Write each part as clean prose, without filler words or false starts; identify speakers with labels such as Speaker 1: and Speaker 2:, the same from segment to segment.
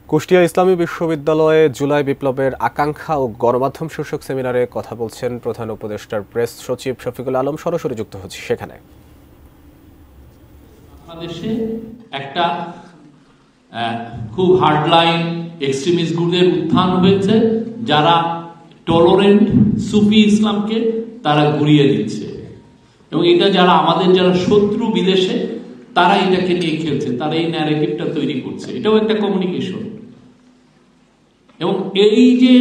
Speaker 1: কুষ্টিয়া ইসলামী বিশ্ববিদ্যালয়ে জুলাই বিপ্লবের আকাঙ্ক্ষা ও গণমাধ্যম শীর্ষক সেমিনারে কথা বলছেন প্রধান উপদেষ্টার প্রেস সচিব শফিকুল আলম। সরাসরি যুক্ত হচ্ছে সেখানে।
Speaker 2: বাংলাদেশে একটা খুব হার্ডলাইন এক্সট্রিমিস্ট গ্রুপের উত্থান হয়েছে, যারা টলারেন্ট সুফি ইসলামকে তারা ঘুরিয়ে দিচ্ছে, এবং এটা যারা আমাদের যারা শত্রু বিদেশে তারা এটাকে নিয়ে খেলছে, তারা এই ন্যারেটিভটা তৈরি করছে। এটাও একটা কমিউনিকেশন, এবং এই যে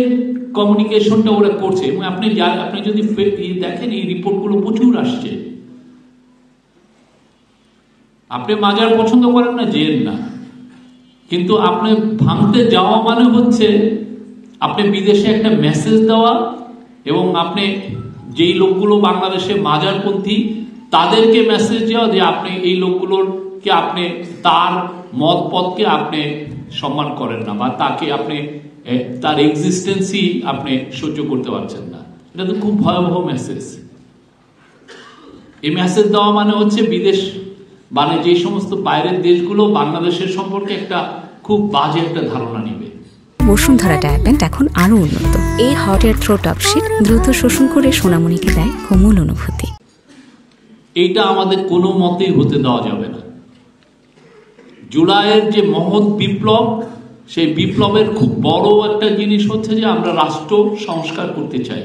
Speaker 2: কমিউনিকেশনটা ওরা করছে, এবং আপনি যদি দেখেন এই রিপোর্টগুলো প্রচুর আসছে। আপনি মাজার পছন্দ করেন না, যেন না, কিন্তু আপনি ভাঙতে যাওয়া মানে হচ্ছে আপনি বিদেশে একটা মেসেজ দেওয়া, এবং আপনি যেই লোকগুলো বাংলাদেশে মাজারপন্থী তাদেরকে মেসেজ দেওয়া যে আপনি এই লোকগুলোরকে আপনি তার মত পথকে আপনি সম্মান করেন না, বা তাকে আপনি তার এক্সিস্টেন্সই আপনি সহ্য করতে পারছেন না। এটা তো খুব ভয়াবহ মেসেজ। এই মেসেজ দেওয়া মানে হচ্ছে বিদেশ, মানে যে সমস্ত বাইরের দেশগুলো বাংলাদেশের সম্পর্কে একটা খুব বাজে একটা ধারণা নিবে।
Speaker 3: বসুন্ধরা ডায়াপেন্ট এখন আরো উন্নত। এই hot air through top sheet দ্রুত শোষণ করে সোনামণিকে দেয় কোমল অনুভূতি।
Speaker 2: এইটা আমাদের কোনো মতেই হতে দেওয়া যাবে না। জুলাইয়ের যে মহৎ বিপ্লব, সেই বিপ্লবের খুব বড় একটা জিনিস হচ্ছে যে আমরা রাষ্ট্র সংস্কার করতে চাই,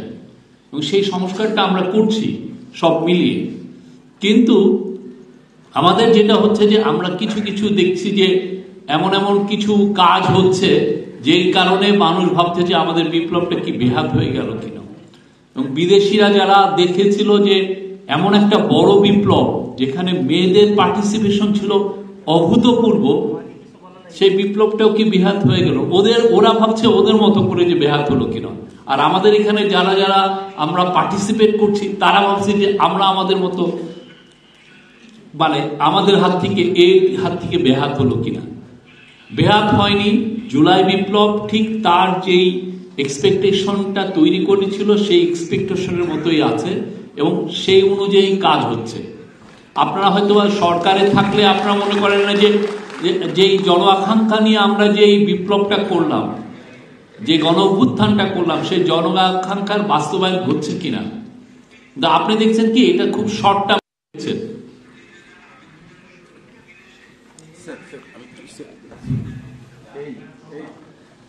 Speaker 2: এবং সেই সংস্কারটা আমরা করছি সব মিলিয়ে। কিন্তু আমাদের যেটা হচ্ছে যে আমরা কিছু কিছু দেখছি যে এমন এমন কিছু কাজ হচ্ছে যেই কারণে মানুষ ভাবছে যে আমাদের বিপ্লবটা কি বেহাত হয়ে গেল কিনা। এবং বিদেশিরা যারা দেখেছিল যে এমন একটা বড় বিপ্লব যেখানে মেয়েদের পার্টিসিপেশন ছিল অভূতপূর্ব, সেই বিপ্লবটাও কি বেহাত হয়ে গেল। ওরা ভাবছে ওদের মতো করে যে বেহাত হলো কিনা, আর আমাদের এখানে যারা যারা আমরা পার্টিসিপেট করছি তারা ভাবছে যে আমরা আমাদের মতো, মানে আমাদের হাত থেকে বেহাত হলো কিনা। বেহাত হয়নি। জুলাই বিপ্লব ঠিক তার যেই এক্সপেকটেশনটা তৈরি করেছিল সেই এক্সপেকটেশনের মতোই আছে, এবং সেই অনুযায়ী কাজ হচ্ছে। আপনারা হয়তো সরকারে থাকলে আপনারা মনে করেন না যে যেই জন আকাঙ্ক্ষা নিয়ে আমরা যে বিপ্লবটা করলাম, যে গণ অভ্যুত্থানটা করলাম, সেই জন আকাঙ্ক্ষার বাস্তবায়ন হচ্ছে কিনা। আপনি দেখছেন কি এটা খুব শর্ট টার্ম দেখছেন।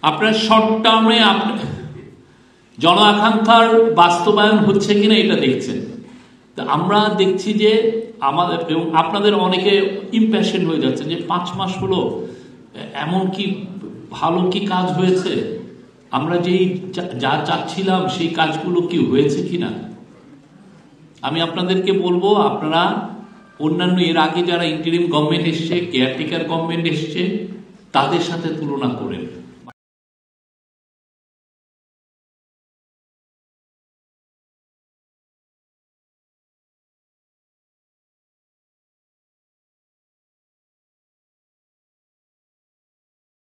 Speaker 2: আপনার শর্ট টার্মে জন আকাঙ্ক্ষার বাস্তবায়ন হচ্ছে কিনা এটা দেখছেন। আমরা দেখছি যে আমাদের এবং আপনাদের অনেকে ইম্প্যাশন হয়ে যাচ্ছে যে 5 মাস হলো এমন কি ভালো কি কাজ হয়েছে, আমরা যেই যা চাচ্ছিলাম সেই কাজগুলো কি হয়েছে কিনা। আমি আপনাদেরকে বলবো, আপনারা অন্যান্য এর আগে যারা ইন্টারিম গভর্নমেন্ট এসছে, কেয়ারটেকার গভর্নমেন্ট এসছে, তাদের সাথে তুলনা করেন।